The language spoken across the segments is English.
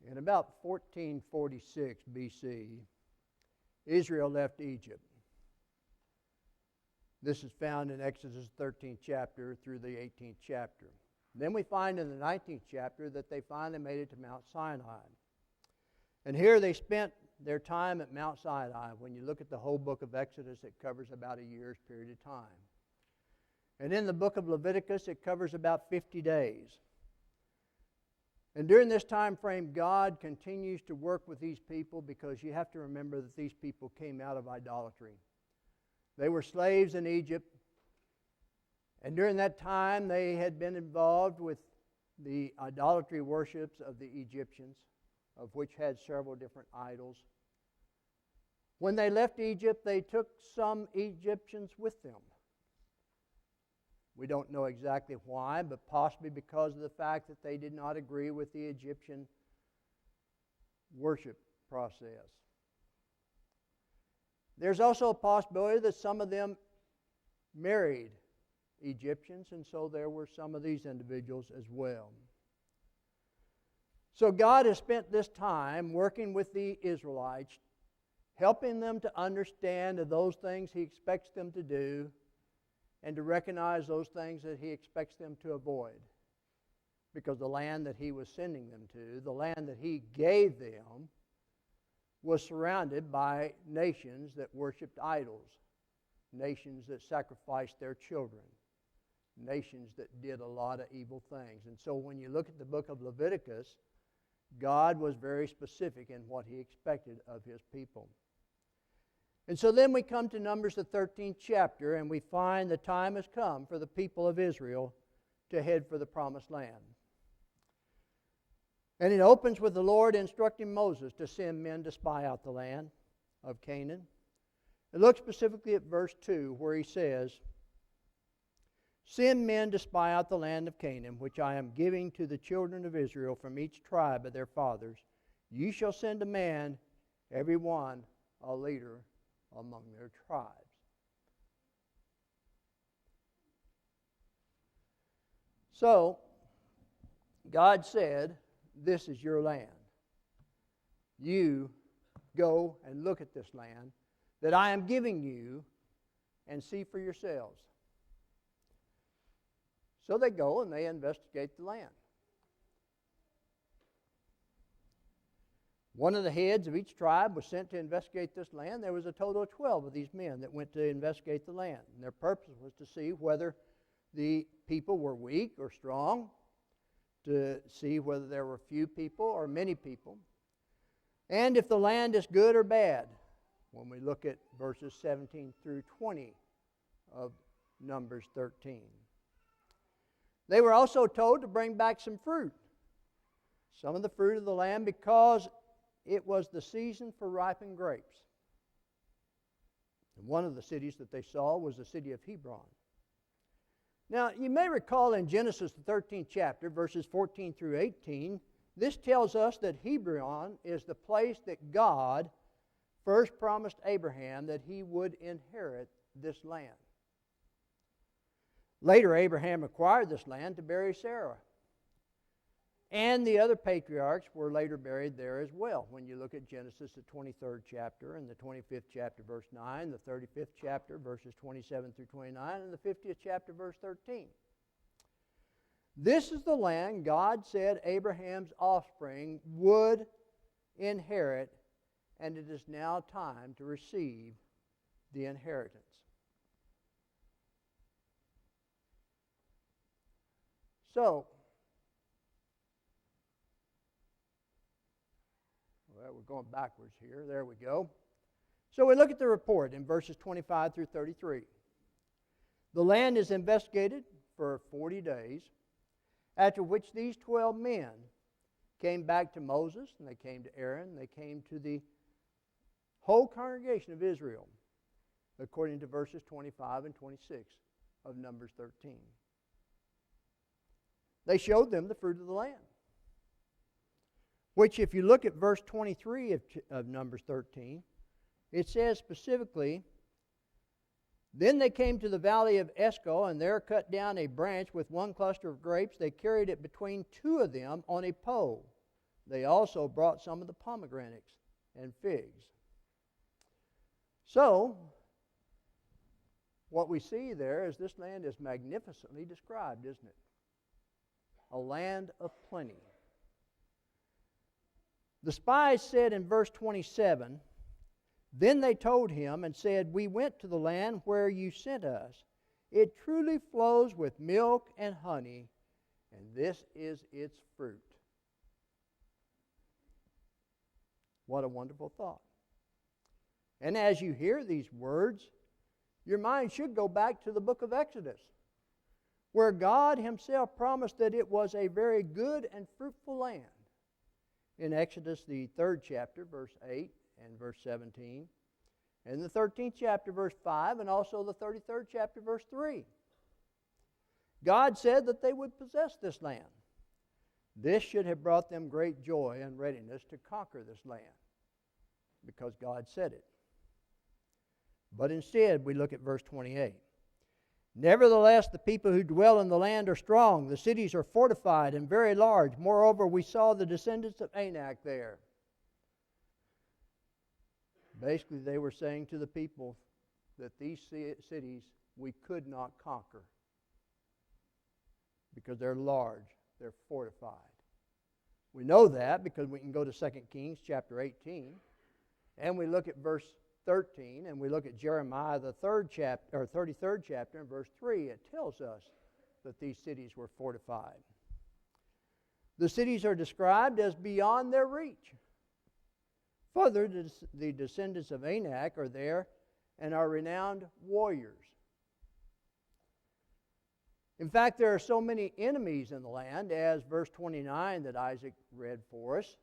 In about 1446 BC, Israel left Egypt. This is found in Exodus 13th chapter through the 18th chapter. Then we find in the 19th chapter that they finally made it to Mount Sinai. And here they spent their time at Mount Sinai. When you look at the whole book of Exodus, it covers about a year's period of time. And in the book of Leviticus, it covers about 50 days. And during this time frame, God continues to work with these people, because you have to remember that these people came out of idolatry. They were slaves in Egypt, and during that time they had been involved with the idolatry worships of the Egyptians, of which had several different idols. When they left Egypt, they took some Egyptians with them. We don't know exactly why, but possibly because of the fact that they did not agree with the Egyptian worship process. There's also a possibility that some of them married Egyptians, and so there were some of these individuals as well. So God has spent this time working with the Israelites, helping them to understand those things He expects them to do, and to recognize those things that He expects them to avoid. Because the land that He was sending them to, the land that He gave them, was surrounded by nations that worshipped idols, nations that sacrificed their children, nations that did a lot of evil things. And so when you look at the book of Leviticus, God was very specific in what He expected of His people. And so then we come to Numbers, the 13th chapter, and we find the time has come for the people of Israel to head for the promised land. And it opens with the Lord instructing Moses to send men to spy out the land of Canaan. And look specifically at verse 2, where he says, "Send men to spy out the land of Canaan, which I am giving to the children of Israel from each tribe of their fathers. You shall send a man, every one a leader among their tribes." So, God said, this is your land. You go and look at this land that I am giving you and see for yourselves. So they go and they investigate the land. One of the heads of each tribe was sent to investigate this land. There was a total of 12 of these men that went to investigate the land. And their purpose was to see whether the people were weak or strong, to see whether there were few people or many people, and if the land is good or bad, when we look at verses 17 through 20 of Numbers 13. They were also told to bring back some fruit, some of the fruit of the land, because it was the season for ripened grapes. And one of the cities that they saw was the city of Hebron. Now, you may recall in Genesis, the 13th chapter, verses 14 through 18, this tells us that Hebron is the place that God first promised Abraham that he would inherit this land. Later, Abraham acquired this land to bury Sarah. And the other patriarchs were later buried there as well. When you look at Genesis, the 23rd chapter, and the 25th chapter, verse 9, the 35th chapter, verses 27 through 29, and the 50th chapter, verse 13. This is the land God said Abraham's offspring would inherit, and it is now time to receive the inheritance. So, we're going backwards here. There we go. So we look at the report in verses 25 through 33. The land is investigated for 40 days, after which these 12 men came back to Moses, and they came to Aaron, and they came to the whole congregation of Israel, according to verses 25 and 26 of Numbers 13. They showed them the fruit of the land, which, if you look at verse 23 of Numbers 13, it says specifically, "Then they came to the valley of Eshcol, and there cut down a branch with one cluster of grapes. They carried it between two of them on a pole. they also brought some of the pomegranates and figs. So, what we see there is this land is magnificently described, isn't it? A land of plenty. The spies said in verse 27, "Then they told him and said, 'We went to the land where you sent us. It truly flows with milk and honey, and this is its fruit.'" What a wonderful thought. And as you hear these words, your mind should go back to the book of Exodus, where God Himself promised that it was a very good and fruitful land. In Exodus, the 3rd chapter, verse 8 and verse 17, and the 13th chapter, verse 5, and also the 33rd chapter, verse 3. God said that they would possess this land. This should have brought them great joy and readiness to conquer this land, because God said it. But instead, we look at verse 28. "Nevertheless, the people who dwell in the land are strong. The cities are fortified and very large. Moreover, we saw the descendants of Anak there." Basically, they were saying to the people that these cities we could not conquer because they're large, they're fortified. We know that because we can go to 2 Kings chapter 18, and we look at verse 13, and we look at Jeremiah, the 33rd chapter, and verse 3. It tells us that these cities were fortified. The cities are described as beyond their reach. Further, the descendants of Anak are there and are renowned warriors. In fact, there are so many enemies in the land, as verse 29 that Isaac read for us.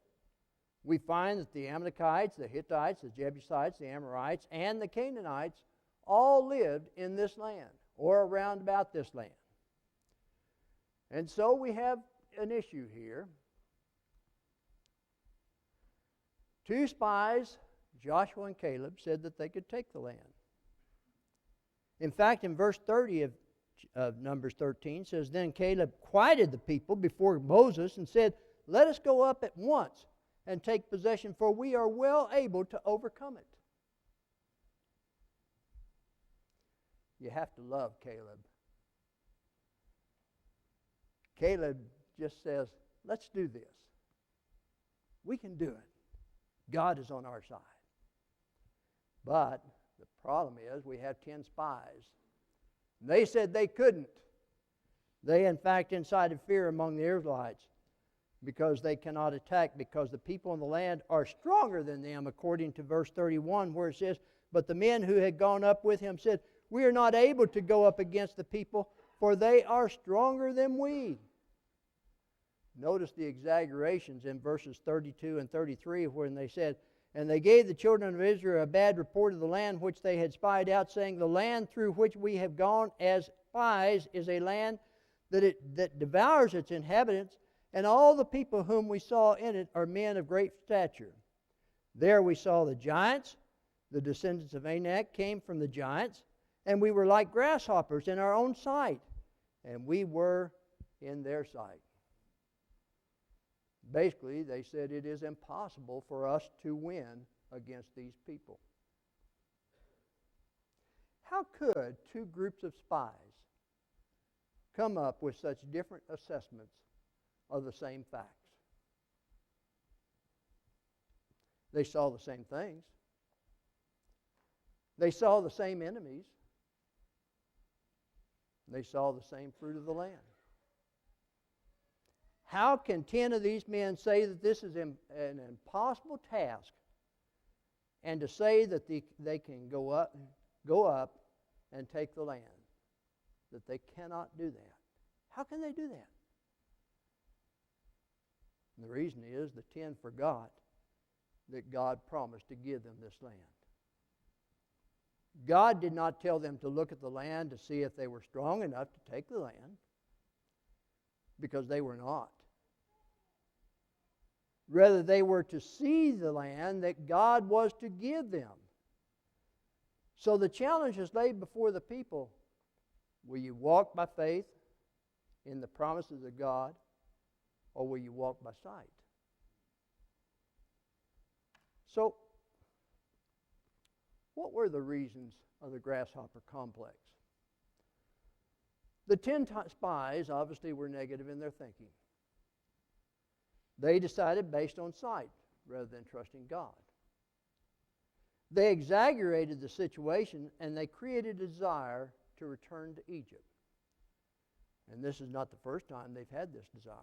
We find that the Amalekites, the Hittites, the Jebusites, the Amorites, and the Canaanites all lived in this land, or around about this land. And so we have an issue here. Two spies, Joshua and Caleb, said that they could take the land. In fact, in verse 30 of Numbers 13 says, "Then Caleb quieted the people before Moses and said, 'Let us go up at once and take possession, for we are well able to overcome it.'" You have to love Caleb. Caleb just says, "Let's do this. We can do it. God is on our side." But the problem is we have 10 spies. They said they couldn't. They, in fact, incited fear among the Israelites because they cannot attack, because the people in the land are stronger than them, according to verse 31, where it says, "But the men who had gone up with him said, 'We are not able to go up against the people, for they are stronger than we.'" Notice the exaggerations in verses 32 and 33, when they said, "And they gave the children of Israel a bad report of the land which they had spied out, saying, 'The land through which we have gone as spies is a land that devours its inhabitants, and all the people whom we saw in it are men of great stature. There we saw the giants. The descendants of Anak came from the giants, and we were like grasshoppers in our own sight, and we were in their sight.'" Basically, they said it is impossible for us to win against these people. How could two groups of spies come up with such different assessments of the same facts? They saw the same things. They saw the same enemies. They saw the same fruit of the land. How can 10 of these men say that this is an impossible task, and to say that they can go up and take the land? That they cannot do that. How can they do that? And the reason is the 10 forgot that God promised to give them this land. God did not tell them to look at the land to see if they were strong enough to take the land, because they were not. Rather, they were to see the land that God was to give them. So the challenge is laid before the people. Will you walk by faith in the promises of God, or will you walk by sight? So, what were the reasons of the Grasshopper Complex? The 10 spies obviously were negative in their thinking. They decided based on sight rather than trusting God. They exaggerated the situation and they created a desire to return to Egypt. And this is not the first time they've had this desire.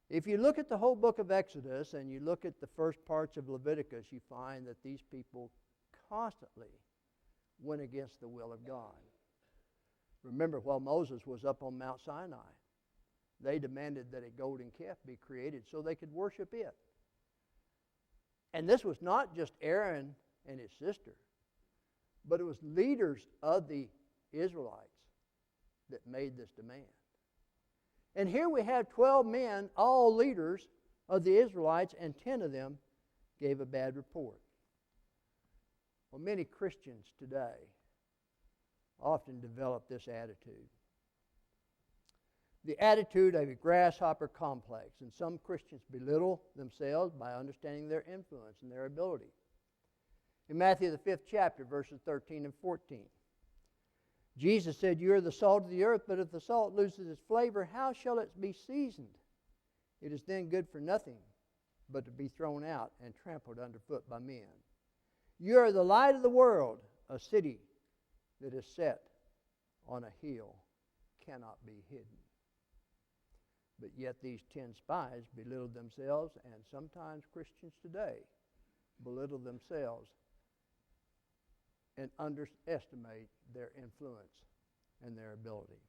If you look at the whole book of Exodus and you look at the first parts of Leviticus, you find that these people constantly went against the will of God. Remember, while Moses was up on Mount Sinai, they demanded that a golden calf be created so they could worship it. And this was not just Aaron and his sister, but it was leaders of the Israelites that made this demand. And here we have 12 men, all leaders of the Israelites, and 10 of them gave a bad report. Well, many Christians today often develop this attitude. The attitude of a grasshopper complex, and some Christians belittle themselves by understanding their influence and their ability. In Matthew the 5th chapter, verses 13 and 14, Jesus said, "You are the salt of the earth, but if the salt loses its flavor, how shall it be seasoned? It is then good for nothing but to be thrown out and trampled underfoot by men. You are the light of the world. A city that is set on a hill cannot be hidden." But yet these 10 spies belittled themselves, and sometimes Christians today belittle themselves and underestimate their influence and their ability.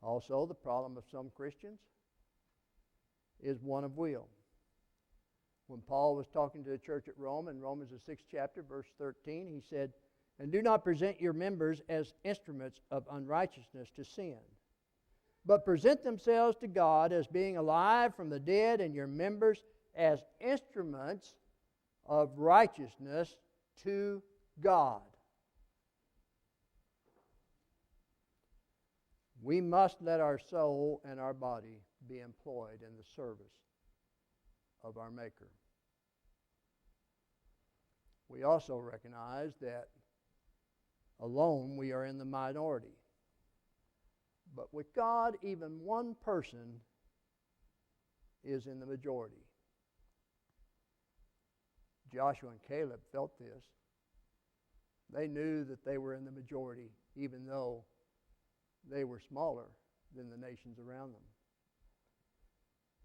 Also, the problem of some Christians is one of will. When Paul was talking to the church at Rome, in Romans the 6th chapter, verse 13, he said, "And do not present your members as instruments of unrighteousness to sin, but present themselves to God as being alive from the dead, and your members as instruments of righteousness to God." We must let our soul and our body be employed in the service of our Maker. We also recognize that alone we are in the minority. But with God, even one person is in the majority. Joshua and Caleb felt this. They knew that they were in the majority, even though they were smaller than the nations around them,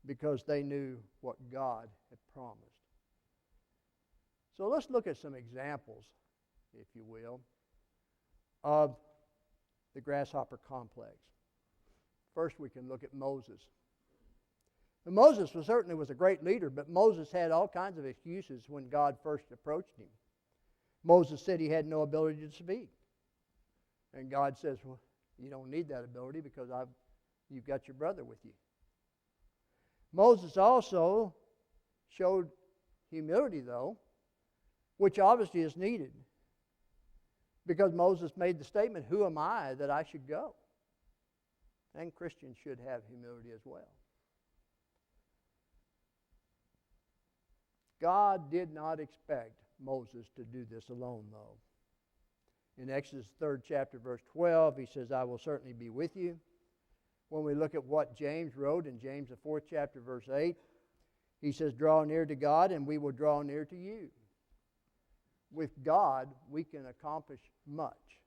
because they knew what God had promised. So let's look at some examples, if you will, of the Grasshopper Complex. First, we can look at Moses. And Moses certainly was a great leader, but Moses had all kinds of excuses when God first approached him. Moses said he had no ability to speak. And God says, "Well, you don't need that ability because you've got your brother with you." Moses also showed humility, though, which obviously is needed, because Moses made the statement, "Who am I that I should go?" And Christians should have humility as well. God did not expect Moses to do this alone, though. In Exodus 3rd chapter, verse 12, he says, "I will certainly be with you." When we look at what James wrote in James the 4th chapter, verse 8, he says, "Draw near to God, and we will draw near to you." With God, we can accomplish much.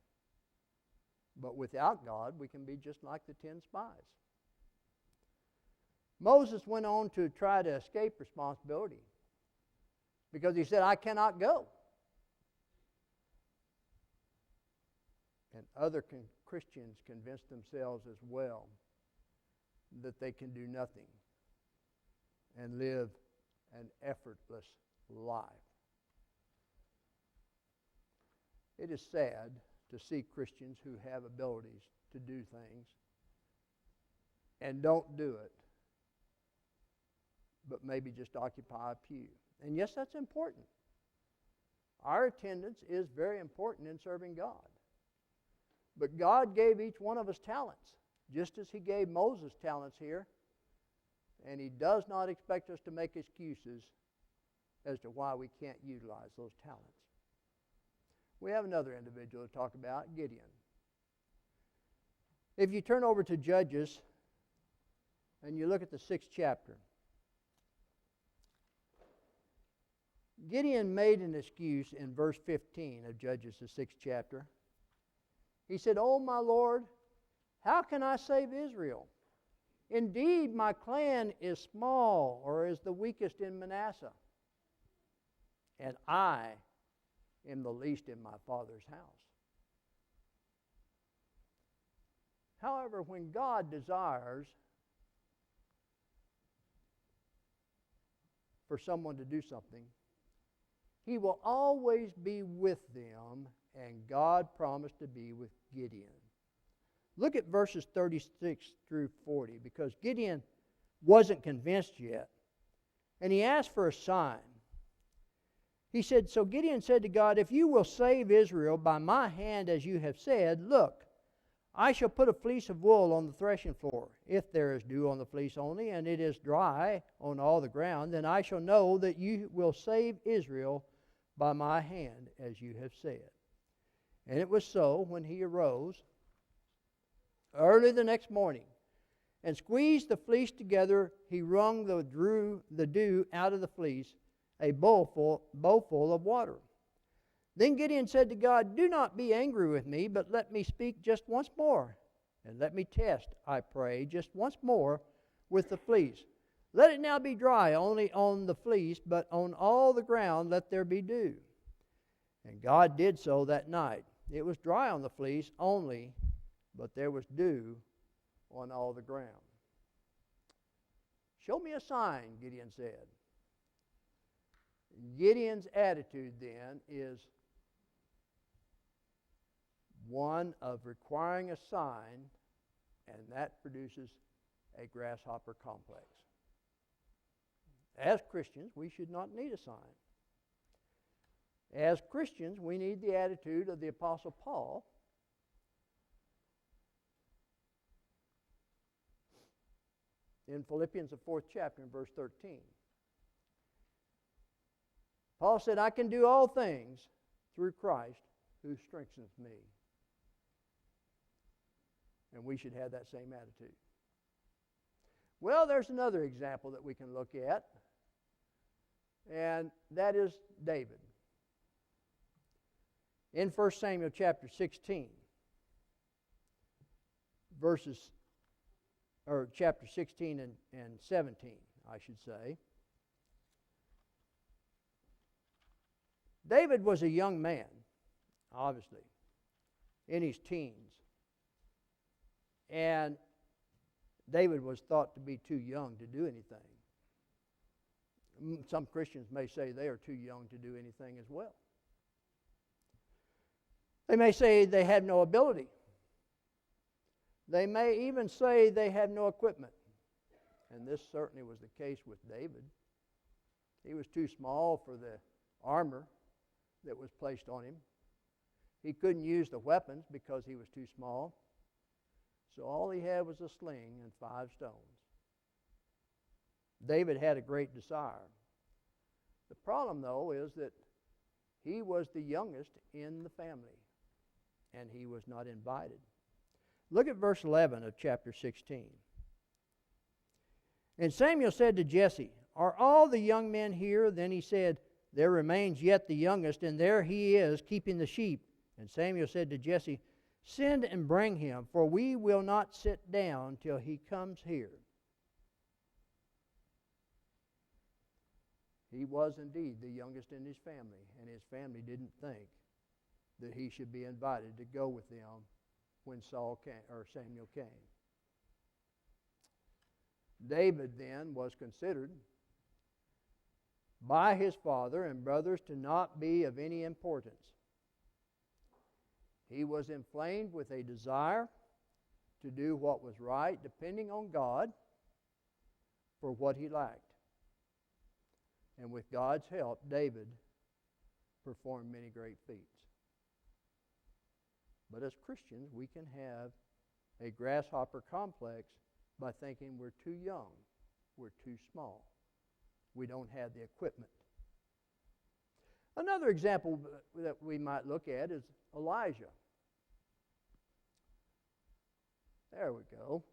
But without God, we can be just like the 10 spies. Moses went on to try to escape responsibility because he said, "I cannot go." And other Christians convinced themselves as well that they can do nothing and live an effortless life. It is sad to see Christians who have abilities to do things and don't do it, but maybe just occupy a pew. And yes, that's important. Our attendance is very important in serving God. But God gave each one of us talents, just as He gave Moses talents here. And He does not expect us to make excuses as to why we can't utilize those talents. We have another individual to talk about, Gideon. If you turn over to Judges and you look at the 6th chapter, Gideon made an excuse in verse 15 of Judges, the 6th chapter. He said, "Oh, my Lord, how can I save Israel? Indeed, my clan is small, or is the weakest in Manasseh, and I am the least in my father's house." However, when God desires for someone to do something, He will always be with them, and God promised to be with Gideon. Look at verses 36 through 40, because Gideon wasn't convinced yet, and he asked for a sign. He said, "So Gideon said to God, if you will save Israel by my hand as you have said, look, I shall put a fleece of wool on the threshing floor. If there is dew on the fleece only, and it is dry on all the ground, then I shall know that you will save Israel by my hand, as you have said." And it was so, when he arose early the next morning and squeezed the fleece together, he wrung the dew out of the fleece, a bowlful of water. Then Gideon said to God, "Do not be angry with me, but let me speak just once more, and let me test, I pray, just once more with the fleece. Let it now be dry only on the fleece, but on all the ground let there be dew." And God did so that night. It was dry on the fleece only, but there was dew on all the ground. "Show me a sign," Gideon said. Gideon's attitude then is one of requiring a sign, and that produces a grasshopper complex. As Christians, we should not need a sign. As Christians, we need the attitude of the Apostle Paul, in Philippians, the 4th chapter, in verse 13. Paul said, "I can do all things through Christ who strengthens me." And we should have that same attitude. Well, there's another example that we can look at, and that is David. In 1 Samuel chapter 16, chapter 16 and 17, I should say. David was a young man, obviously, in his teens. And David was thought to be too young to do anything. Some Christians may say they are too young to do anything as well. They may say they have no ability. They may even say they have no equipment. And this certainly was the case with David. He was too small for the armor that was placed on him. He couldn't use the weapons because he was too small. So all he had was a sling and 5 stones. David had a great desire. The problem, though, is that he was the youngest in the family, and he was not invited. Look at verse 11 of chapter 16. "And Samuel said to Jesse, Are all the young men here? Then he said, There remains yet the youngest, and there he is, keeping the sheep. And Samuel said to Jesse, Send and bring him, for we will not sit down till he comes here." He was indeed the youngest in his family, and his family didn't think that he should be invited to go with them when Samuel came. David then was considered by his father and brothers to not be of any importance. He was inflamed with a desire to do what was right, depending on God for what he lacked. And with God's help, David performed many great feats. But as Christians, we can have a grasshopper complex by thinking we're too young we're too small. We don't have the equipment. Another example that we might look at is Elijah. There we go.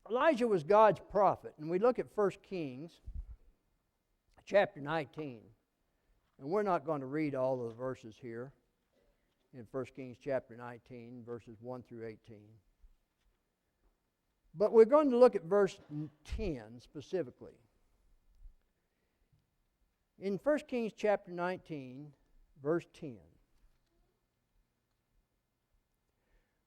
Elijah was God's prophet, and we look at 1 Kings chapter 19. And we're not going to read all of the verses here in 1 Kings chapter 19, verses 1 through 18. But we're going to look at verse 10 specifically. In 1 Kings chapter 19, verse 10.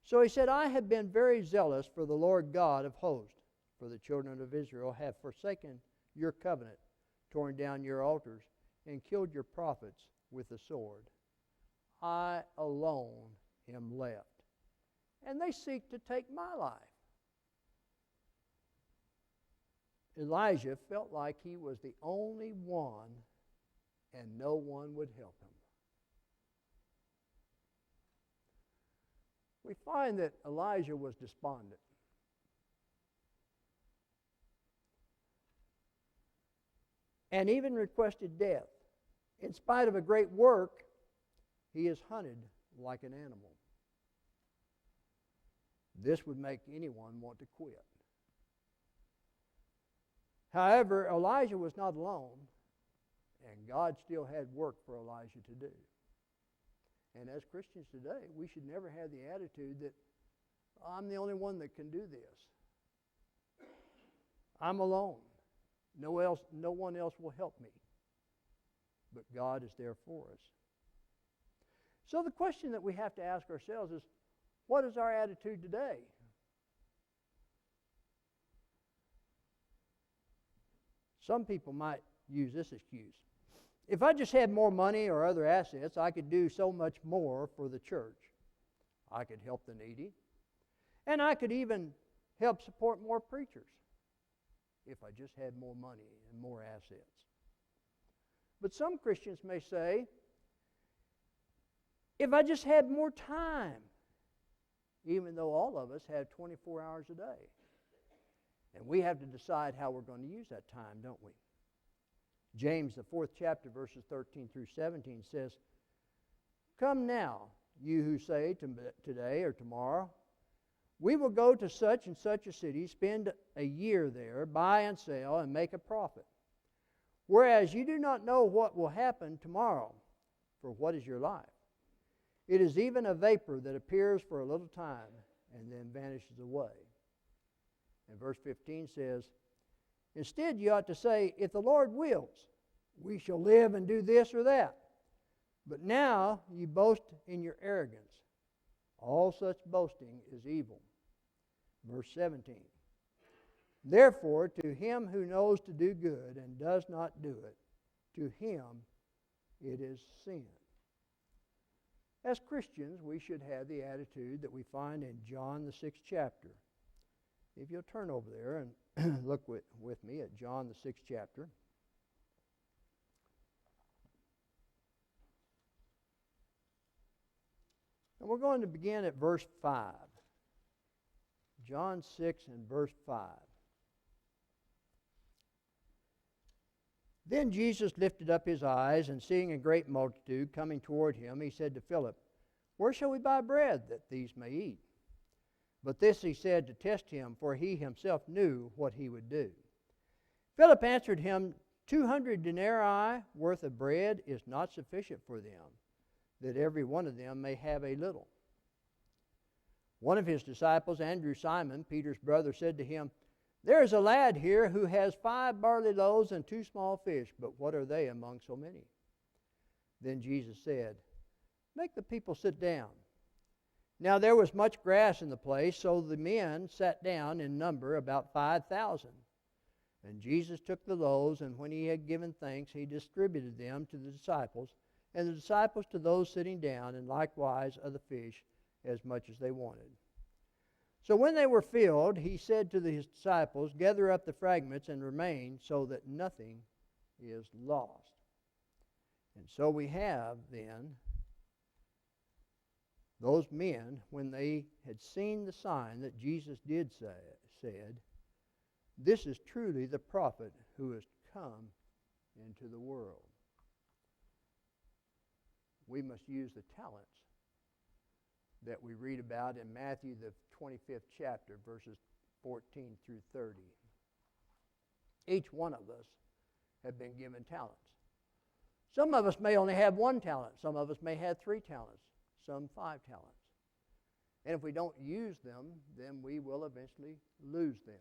So he said, I have been very zealous for the Lord God of hosts, for the children of Israel have forsaken your covenant, torn down your altars, and killed your prophets with the sword. I alone am left, and they seek to take my life. Elijah felt like he was the only one, and no one would help him. We find that Elijah was despondent. And even requested death. In spite of a great work, he is hunted like an animal. This would make anyone want to quit. However, Elijah was not alone, and God still had work for Elijah to do. And as Christians today, we should never have the attitude that I'm the only one that can do this. I'm alone. No one else will help me. But God is there for us. So the question that we have to ask ourselves is, what is our attitude today? Some people might use this excuse. If I just had more money or other assets, I could do so much more for the church. I could help the needy. And I could even help support more preachers if I just had more money and more assets. But some Christians may say, if I just had more time, even though all of us have 24 hours a day. And we have to decide how we're going to use that time, don't we? James, the 4th chapter, verses 13 through 17 says, Come now, you who say today or tomorrow, we will go to such and such a city, spend a year there, buy and sell, and make a profit. Whereas you do not know what will happen tomorrow, for what is your life? It is even a vapor that appears for a little time and then vanishes away. And verse 15 says, Instead, you ought to say, if the Lord wills, we shall live and do this or that. But now you boast in your arrogance. All such boasting is evil. Verse 17. Therefore, to him who knows to do good and does not do it, to him it is sin. As Christians, we should have the attitude that we find in John the 6th chapter. If you'll turn over there and look with me at John the 6th chapter. And we're going to begin at verse 5. John 6 and verse 5. Then Jesus lifted up his eyes, and seeing a great multitude coming toward him, he said to Philip, Where shall we buy bread that these may eat? But this he said to test him, for he himself knew what he would do. Philip answered him, 200 denarii worth of bread is not sufficient for them, that every one of them may have a little. One of his disciples, Andrew Simon, Peter's brother, said to him, There is a lad here who has 5 barley loaves and 2 small fish, but what are they among so many? Then Jesus said, Make the people sit down. Now there was much grass in the place, so the men sat down in number about 5,000. And Jesus took the loaves, and when he had given thanks, he distributed them to the disciples, and the disciples to those sitting down, and likewise of the fish, as much as they wanted. So when they were filled, he said to his disciples, Gather up the fragments and remain, so that nothing is lost. And so we have then those men, when they had seen the sign that Jesus did said, This is truly the prophet who has come into the world. We must use the talents that we read about in Matthew, the 25th chapter, verses 14 through 30. Each one of us have been given talents. Some of us may only have one talent. Some of us may have 3 talents. Some 5 talents. And if we don't use them, then we will eventually lose them.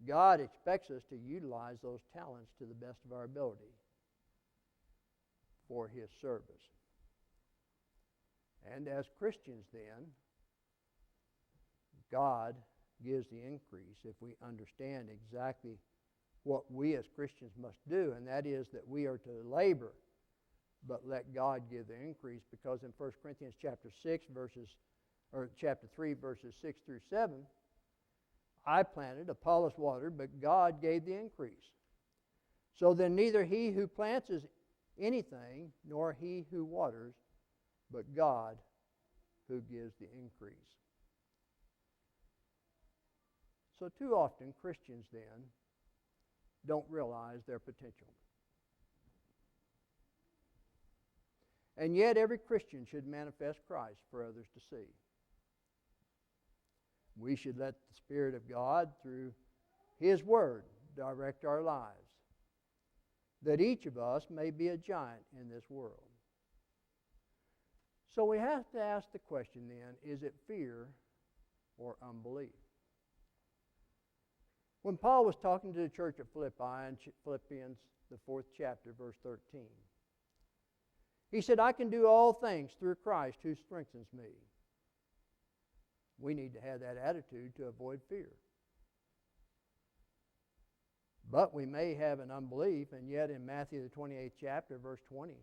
God expects us to utilize those talents to the best of our ability for His service. And as Christians then, God gives the increase if we understand exactly what we as Christians must do, and that is that we are to labor, but let God give the increase, because in 1 Corinthians chapter 3, verses 6 through 7, I planted, Apollos watered, but God gave the increase. So then neither he who plants is anything, nor he who waters, but God who gives the increase. So too often Christians then don't realize their potential. And yet every Christian should manifest Christ for others to see. We should let the Spirit of God, through His Word, direct our lives, that each of us may be a giant in this world. So we have to ask the question then, is it fear or unbelief? When Paul was talking to the church at Philippi in Philippians, the 4th chapter, verse 13, he said, I can do all things through Christ who strengthens me. We need to have that attitude to avoid fear. But we may have an unbelief, and yet in Matthew the 28th chapter, verse 20,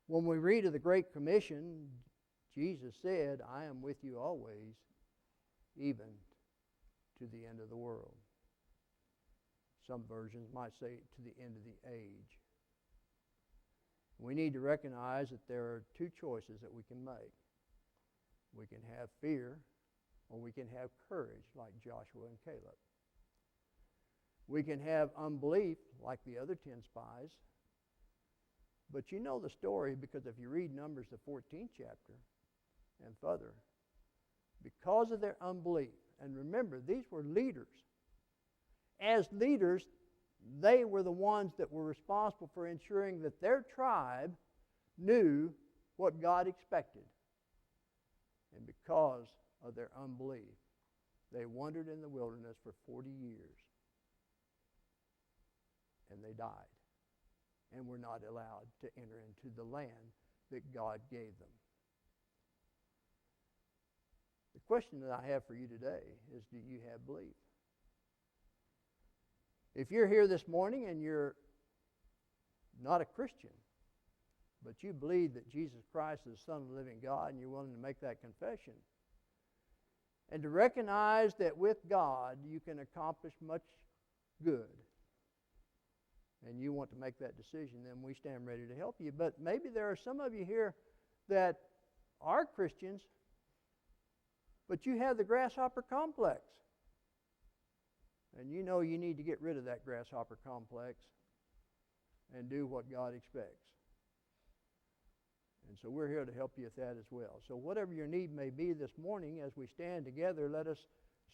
when we read of the Great Commission, Jesus said, I am with you always, even to the end of the world. Some versions might say to the end of the age. We need to recognize that there are 2 choices that we can make. We can have fear, or we can have courage, like Joshua and Caleb. We can have unbelief, like the other 10 spies. But you know the story, because if you read Numbers, the 14th chapter, and further, because of their unbelief, and remember, these were leaders. As leaders, they were the ones that were responsible for ensuring that their tribe knew what God expected. And because of their unbelief, they wandered in the wilderness for 40 years. And they died. And were not allowed to enter into the land that God gave them. The question that I have for you today is, do you have belief? If you're here this morning and you're not a Christian, but you believe that Jesus Christ is the Son of the living God, and you're willing to make that confession, and to recognize that with God you can accomplish much good, and you want to make that decision, then we stand ready to help you. But maybe there are some of you here that are Christians, but you have the Grasshopper Complex. And you know you need to get rid of that Grasshopper Complex and do what God expects. And so we're here to help you with that as well. So whatever your need may be this morning, as we stand together, let us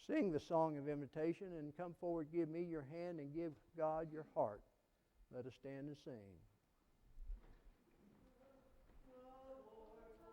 sing the song of invitation and come forward, give me your hand, and give God your heart. Let us stand and sing.